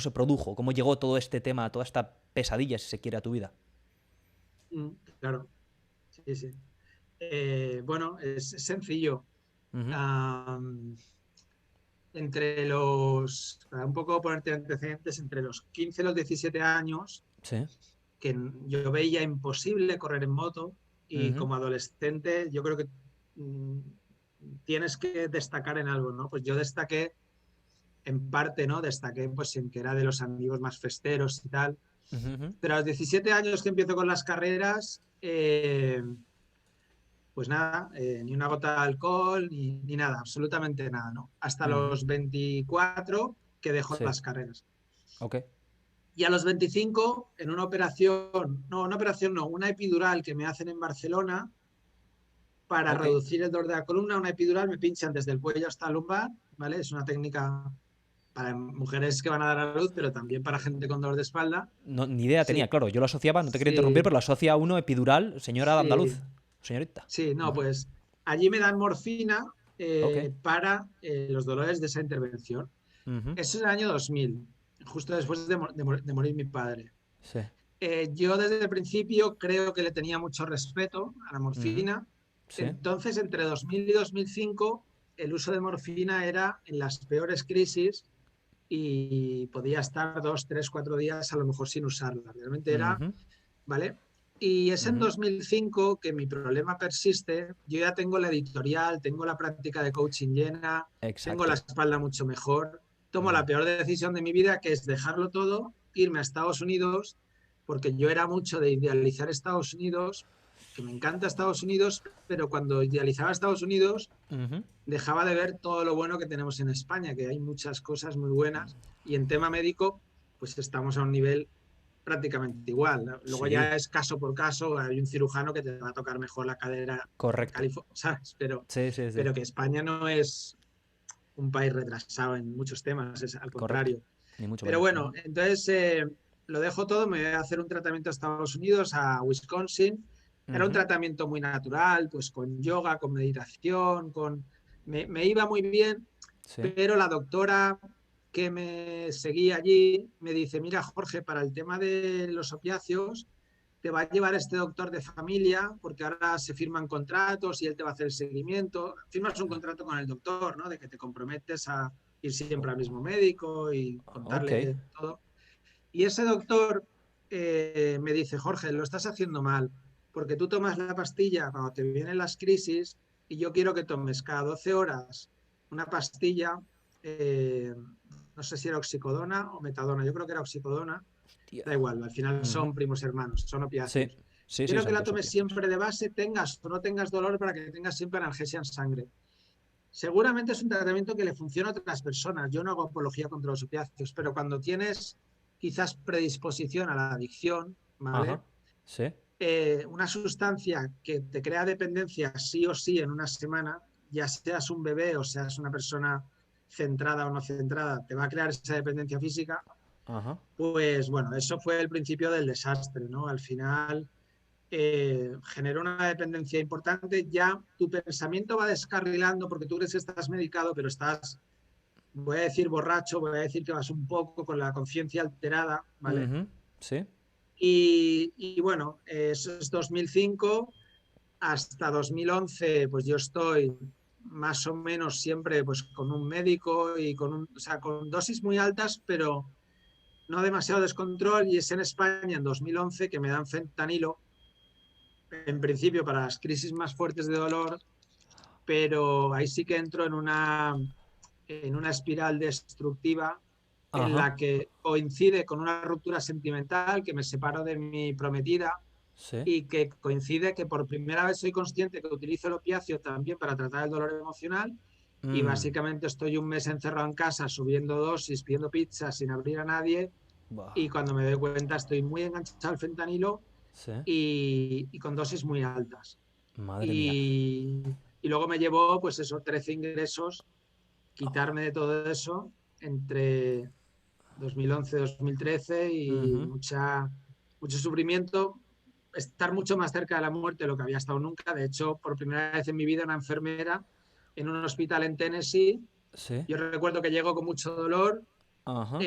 se produjo? ¿Cómo llegó todo este tema, toda esta pesadilla, si se quiere, a tu vida? Mm, claro, sí, sí. Bueno, es sencillo. Ujú. Am, para un poco ponerte antecedentes, entre los 15 y los 17 años, Sí. yo veía imposible correr en moto y Ujú. como adolescente yo creo que mm, tienes que destacar en algo, ¿no? Pues yo destaqué en parte, ¿no? Destaqué pues en que era de los amigos más festeros y tal. Ujú, ujú. Pero a los 17 años que empiezo con las carreras, pues nada, ni una gota de alcohol, ni nada, absolutamente nada, ¿no? Hasta Ujú. los 24 que dejo Sí. las carreras. Ok. Y a los 25, en una operación, no, una operación no, una epidural que me hacen en Barcelona para Ok. reducir el dolor de la columna, una epidural me pinchan desde el cuello hasta el lumbar, ¿vale? Es una técnica para mujeres que van a dar a luz, pero también para gente con dolor de espalda. No, ni idea tenía, Sí, claro. Yo lo asociaba, no te quiero interrumpir, sí, pero lo asocia a uno epidural, señora de sí, andaluz. Señorita. sí, no, Ujú. pues allí me dan morfina Ok. para los dolores de esa intervención. Ujú. Eso es el año 2000, justo después de morir mi padre. Sí. Yo desde el principio creo que le tenía mucho respeto a la Ujú. morfina. Sí. Entonces, entre 2000 y 2005, el uso de morfina era en las peores crisis y podía estar 2, 3, 4 días a lo mejor sin usarla. Realmente era, Ujú. ¿vale? Y es en Ujú. 2005 que mi problema persiste. Yo ya tengo la editorial, tengo la práctica de coaching llena, tengo la Exacto. espalda mucho mejor. Tomo Ujú. la peor decisión de mi vida, que es dejarlo todo, irme a Estados Unidos, porque yo era mucho de idealizar Estados Unidos, que me encanta Estados Unidos, pero cuando idealizaba Estados Unidos Ujú. dejaba de ver todo lo bueno que tenemos en España, que hay muchas cosas muy buenas y en tema médico, pues estamos a un nivel prácticamente igual. Luego Sí. ya es caso por caso, hay un cirujano que te va a tocar mejor la cadera en Correcto. California, ¿sabes? Sí, sí, sí. Pero que España no es un país retrasado en muchos temas, es al Correcto. contrario. Ni mucho Pero menos. bueno, Ujú. entonces lo dejo todo, me voy a hacer un tratamiento a Estados Unidos, a Wisconsin. Era un Ujú. tratamiento muy natural, pues con yoga, con meditación, me iba muy bien, Sí. pero la doctora que me seguía allí me dice, mira Jorge, para el tema de los opiáceos, te va a llevar este doctor de familia, porque ahora se firman contratos y él te va a hacer el seguimiento. Firmas un contrato con el doctor, ¿no? De que te comprometes a ir siempre al mismo médico y Ok. contarle todo. Y ese doctor me dice, Jorge, lo estás haciendo mal, porque tú tomas la pastilla cuando te vienen las crisis y yo quiero que tomes cada 12 horas una pastilla, eh, no sé si era oxicodona o metadona, yo creo que era oxicodona, Hostia. da igual, al final Ujú. son primos hermanos, son Sí. opiáceos. Sí, sí, Quiero que son la dos tomes opiáceos. siempre de base, tengas o no tengas dolor, para que tengas siempre analgesia en sangre. Seguramente es un tratamiento que le funciona a otras personas. Yo no hago apología contra los opiáceos, pero cuando tienes quizás predisposición a la adicción, Ajá. ¿vale? Sí. Una sustancia que te crea dependencia sí o sí en una semana, ya seas un bebé o seas una persona centrada o no centrada, te va a crear esa dependencia física, Ajá. pues bueno, eso fue el principio del desastre, ¿no? Al final generó una dependencia importante, ya tu pensamiento va descarrilando porque tú crees que estás medicado, pero estás, voy a decir borracho, voy a decir que vas un poco con la conciencia alterada, ¿vale? Ujú. Sí. Y bueno, eso es 2005 hasta 2011, pues yo estoy más o menos siempre pues con un médico y o sea, con dosis muy altas, pero no demasiado descontrol, y es en España en 2011 que me dan fentanilo, en principio para las crisis más fuertes de dolor, pero ahí sí que entro en una espiral destructiva en Ajá. la que coincide con una ruptura sentimental, que me separo de mi prometida Sí. y que coincide que por primera vez soy consciente que utilizo el opiáceo también para tratar el dolor emocional, y Mm. básicamente estoy un mes encerrado en casa subiendo dosis, pidiendo pizza sin abrir a nadie, Buah. y cuando me doy cuenta estoy muy enganchado al fentanilo Sí. y con dosis muy altas. Madre mía. Y luego me llevó, pues eso, 13 ingresos, Oh. quitarme de todo eso entre 2011 y 2013, y Ujú. mucho sufrimiento, estar mucho más cerca de la muerte de lo que había estado nunca. De hecho, por primera vez en mi vida, una enfermera en un hospital en Tennessee, Sí. yo recuerdo que llegó con mucho dolor, Ajá.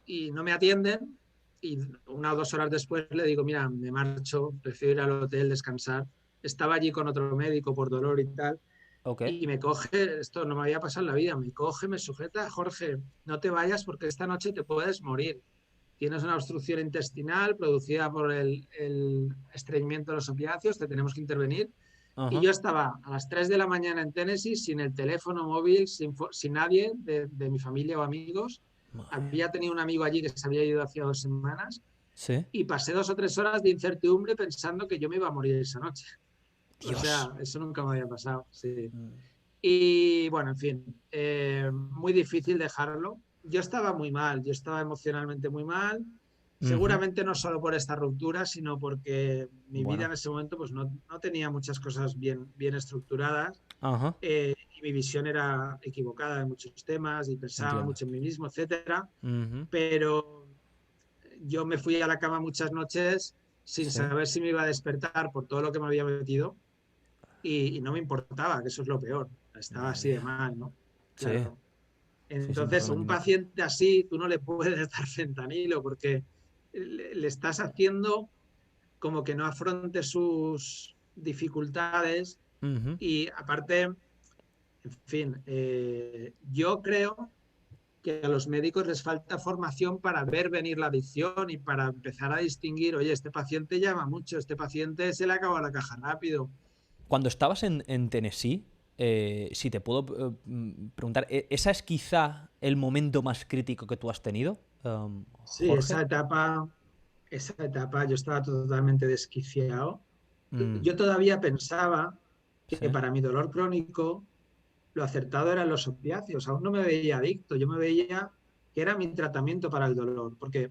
y no me atienden y 1 o 2 horas después le digo, mira, me marcho, prefiero ir al hotel, descansar. Estaba allí con otro médico por dolor y tal, Ok. y me coge, esto no me había pasado en la vida, me coge, me sujeta, Jorge, no te vayas porque esta noche te puedes morir. Tienes una obstrucción intestinal producida por el estreñimiento de los opiáceos, te tenemos que intervenir. Y Ajá. yo estaba a las 3 de la mañana en Tennessee sin el teléfono móvil, sin nadie de mi familia o amigos. Madre. Había tenido un amigo allí que se había ido hacía 2 semanas Sí. y pasé 2 o 3 horas de incertidumbre pensando que yo me iba a morir esa noche. O Dios. sea, eso nunca me había pasado. Sí. Mm. Y bueno, en fin, muy difícil dejarlo. Yo estaba muy mal, yo estaba emocionalmente muy mal. Ujú. Seguramente no solo por esta ruptura, sino porque mi vida Bueno. en ese momento pues no tenía muchas cosas bien estructuradas, Ajá. y mi visión era equivocada en muchos temas y pensaba Entiendo. mucho en mí mismo, etcétera. Ujú. Pero yo me fui a la cama muchas noches sin Sí. saber si me iba a despertar por todo lo que me había metido y no me importaba, que eso es lo peor. Estaba Madre así de mía. mal, ¿no? Sí. Claro. Sí, sin Entonces, problema un ninguno. paciente así, tú no le puedes dar fentanilo porque le estás haciendo como que no afronte sus dificultades Ujú. y aparte, en fin, yo creo que a los médicos les falta formación para ver venir la adicción y para empezar a distinguir, oye, este paciente llama mucho, este paciente se le acaba la caja rápido. Cuando estabas en Tennessee, si te puedo preguntar, ¿esa es quizá el momento más crítico que tú has tenido, Sí, Jorge? esa etapa yo estaba totalmente desquiciado. Mm, Yo todavía pensaba que sí. para mi dolor crónico lo acertado eran los opiáceos. Aún no me veía adicto, yo me veía que era mi tratamiento para el dolor, porque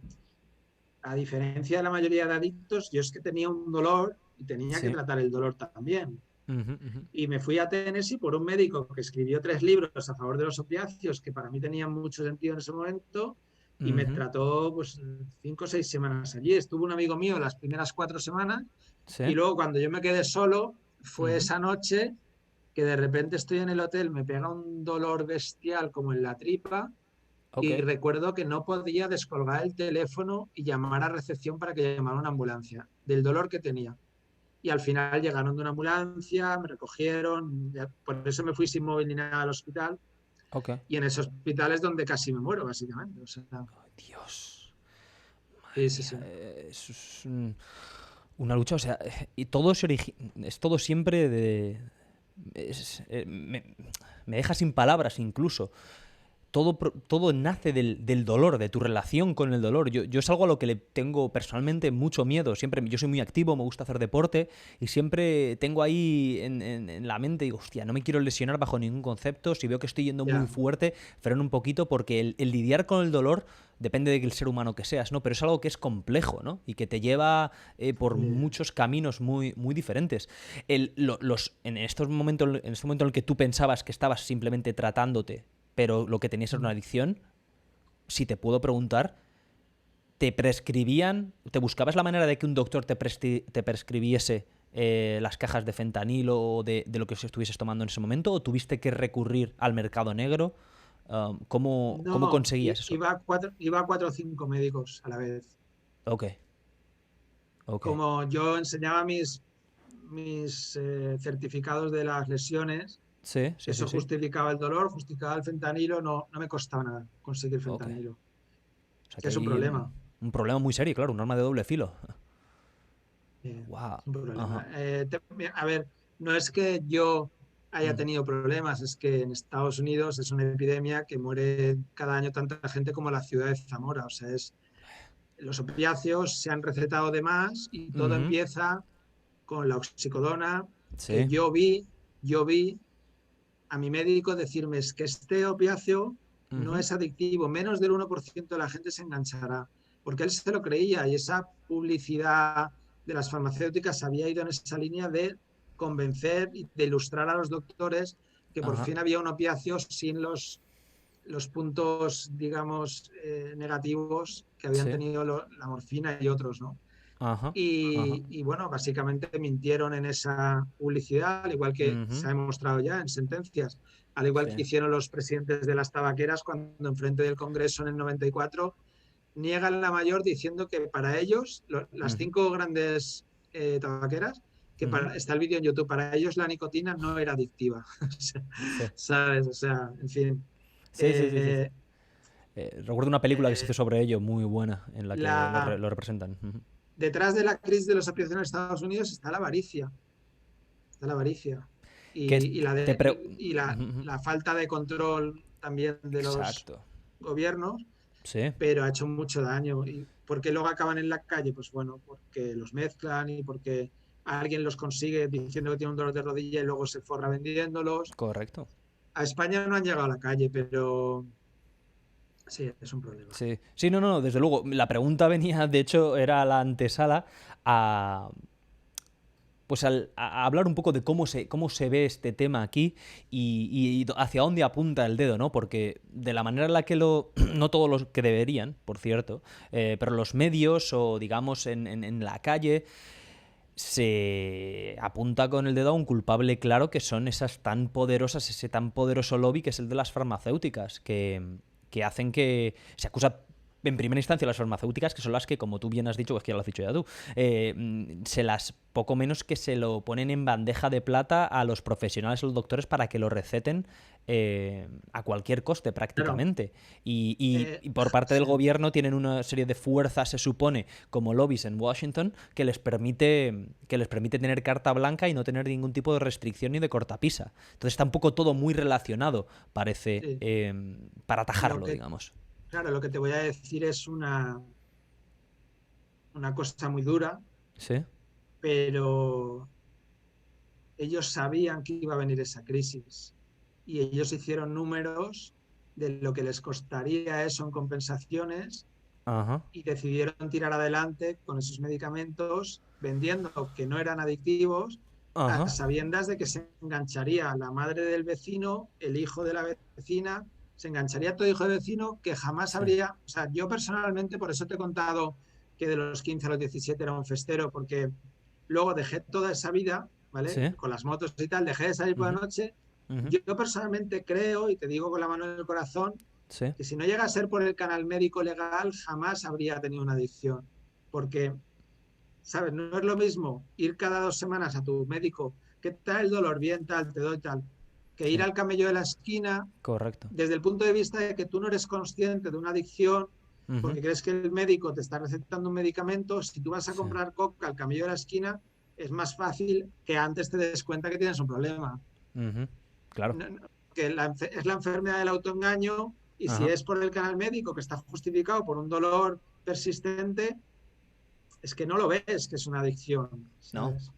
a diferencia de la mayoría de adictos, yo es que tenía un dolor y tenía que Sí. tratar el dolor también. Ujú, ujú. Y me fui a Tennessee por un médico que escribió 3 libros a favor de los opiáceos, que para mí tenían mucho sentido en ese momento, y me Ujú. trató pues 5 o 6 semanas allí. Estuvo un amigo mío las primeras 4 semanas, y Sí. luego cuando yo me quedé solo, fue Ujú. esa noche que de repente estoy en el hotel, me pega un dolor bestial como en la tripa, Ok. y recuerdo que no podía descolgar el teléfono y llamar a recepción para que llamara una ambulancia, del dolor que tenía. Y al final llegaron de una ambulancia, me recogieron, por eso me fui sin móvil ni nada al hospital. Ok. Y en ese hospital es donde casi me muero, básicamente. O sea, Ay, Dios. sí, Madre sí, mía. sí. Eso es una lucha, o sea, y todo es todo siempre de... me deja sin palabras incluso. Todo nace del dolor, de tu relación con el dolor. Yo es algo a lo que le tengo personalmente mucho miedo. Siempre, yo soy muy activo, me gusta hacer deporte y siempre tengo ahí en la mente, digo, hostia, no me quiero lesionar bajo ningún concepto. Si veo que estoy yendo muy Ya, fuerte, freno un poquito porque el lidiar con el dolor depende del ser humano que seas, ¿no? Pero es algo que es complejo, ¿no? Y que te lleva por sí, muchos caminos muy diferentes. En este momento en el que tú pensabas que estabas simplemente tratándote pero lo que tenías era una adicción, si te puedo preguntar, ¿te prescribían, te buscabas la manera de que un doctor te prescribiese las cajas de fentanilo o de lo que estuvieses tomando en ese momento? ¿O tuviste que recurrir al mercado negro? ¿Cómo no, conseguías eso? iba a 4 o 5 médicos a la vez. Ok, ok. Como yo enseñaba mis certificados de las lesiones, Sí, sí, sí, eso sí. justificaba el dolor, justificaba el fentanilo, no me costaba nada conseguir Ok. fentanilo, O sea que que es un hay problema. un problema muy serio, claro, un arma de doble filo. Wow. Es un Ajá. problema. A ver, no es que yo haya Ujú. tenido problemas, es que en Estados Unidos es una epidemia que muere cada año tanta gente como la ciudad de Zamora. O sea, los opiáceos se han recetado de más y todo Ujú. empieza con la oxicodona, que Sí. yo vi a mi médico decirme es que este opiáceo no Ujú. es adictivo, menos del 1% de la gente se enganchará, porque él se lo creía y esa publicidad de las farmacéuticas había ido en esa línea de convencer y de ilustrar a los doctores que por Ajá. fin había un opiáceo sin los puntos, digamos, negativos que habían Sí. tenido la morfina y otros, ¿no? Ajá. Ajá. Y bueno, básicamente mintieron en esa publicidad, al igual que Ujú. se ha demostrado ya en sentencias, al igual Sí. que hicieron los presidentes de las tabaqueras cuando enfrente del Congreso en el 94 niegan la mayor diciendo que para ellos, las Ujú, 5 grandes tabaqueras, que ujú. está el vídeo en YouTube, para ellos la nicotina no era adictiva. O sea, Sí, ¿sabes? O sea, en fin. sí, sí, sí, sí. Eh, Recuerdo una película que se hizo eh, sobre ello muy buena, en la que la, lo representan. Ujú. detrás de la crisis de los opioides en Estados Unidos está la avaricia. Está la avaricia. Que Y, y la, te de- pre- y Ujú, ujú. la falta de control también de los Exacto. gobiernos, Sí, pero ha hecho mucho daño. ¿Y por qué luego acaban en la calle? Pues bueno, porque los mezclan y porque alguien los consigue diciendo que tiene un dolor de rodilla y luego se forra vendiéndolos. correcto. A España no han llegado a la calle, pero sí, es un problema. Sí, sí, no, no, desde luego. La pregunta venía, de hecho, era la antesala a, pues a hablar un poco de cómo se ve este tema aquí y hacia dónde apunta el dedo, ¿no? Porque de la manera en la que no todos los que deberían, por cierto, pero los medios o digamos en la calle se apunta con el dedo a un culpable claro que son esas tan poderosas, ese tan poderoso lobby que es el de las farmacéuticas, que hacen que se acusa en primera instancia a las farmacéuticas, que son las que, como tú bien has dicho, es que ya lo has dicho ya tú, se las poco menos que se lo ponen en bandeja de plata a los profesionales o los doctores para que lo receten a cualquier coste Claro, prácticamente. Y por parte del sí, gobierno tienen una serie de fuerzas, se supone, como lobbies en Washington, que les permite tener carta blanca y no tener ningún tipo de restricción ni de cortapisa. Entonces está un poco todo muy relacionado, parece, sí. para Lo atajarlo, que, digamos. claro, lo que te voy a decir es una cosa muy dura, ¿Sí? pero ellos sabían que iba a venir esa crisis y ellos hicieron números de lo que les costaría eso en compensaciones Ajá. y decidieron tirar adelante con esos medicamentos vendiendo que no eran adictivos a Ajá. sabiendas de que se engancharía la madre del vecino, el hijo de la vecina, se engancharía todo hijo de vecino que jamás Sí. habría, o sea, yo personalmente, por eso te he contado que de los 15 a los 17 era un festero, porque luego dejé toda esa vida, ¿vale? Sí. Con las motos y tal, dejé de salir por la Ujú, noche. ujú. Yo personalmente creo, y te digo con la mano en el corazón, Sí. que si no llega a ser por el canal médico legal, jamás habría tenido una adicción. Porque, ¿sabes? No es lo mismo ir cada 2 semanas a tu médico, ¿qué tal el dolor? Bien, tal, te doy tal, que ir Sí. al camello de la esquina Correcto. desde el punto de vista de que tú no eres consciente de una adicción Ujú. porque crees que el médico te está recetando un medicamento. Si tú vas a Sí. comprar coca al camello de la esquina, es más fácil que antes te des cuenta que tienes un problema. Ujú. Claro. Que es la enfermedad del autoengaño y si Ajá. es por el canal médico que está justificado por un dolor persistente, es que no lo ves que es una adicción, No. ¿sabes?